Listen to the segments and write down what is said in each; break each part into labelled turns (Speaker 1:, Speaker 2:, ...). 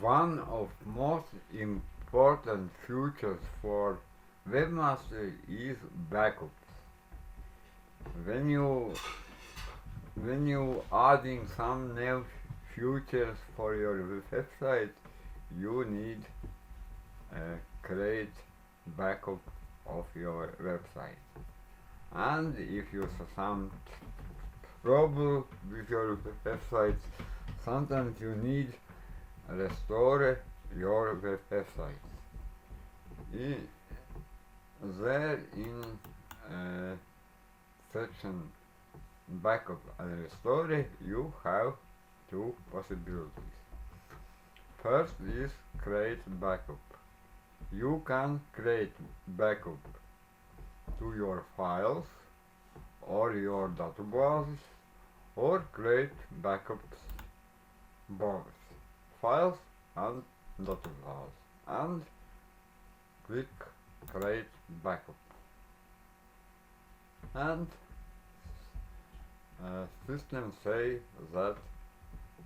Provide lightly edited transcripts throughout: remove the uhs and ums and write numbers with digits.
Speaker 1: One of most important features for webmaster is backups. When you adding some new features for your website, you need create backup of your website. And if you have some trouble with your website, sometimes you need restore your website. There in section backup and restore you have two possibilities. First is create backup. You can create backup to your files or your databases, or create backups both files and database, and click create backup, and system say that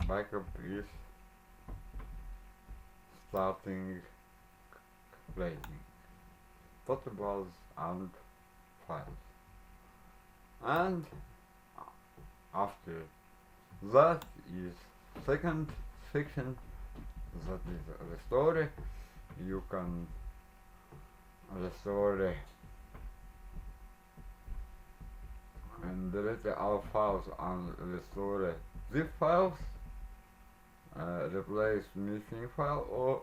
Speaker 1: backup is starting creating database and files. And after that is second section, that is restore. You can restore and delete all files and restore zip files, replace missing file or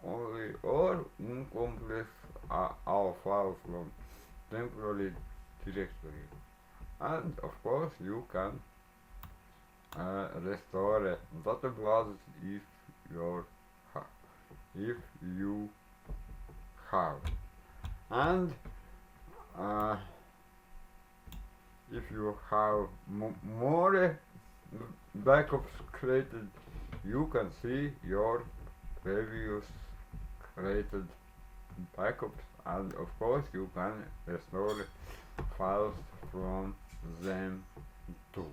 Speaker 1: only or incomplete all files from temporary directory. And of course you can restore database if you have, and if you have more backups created, you can see your previous created backups, and of course you can restore files from them too.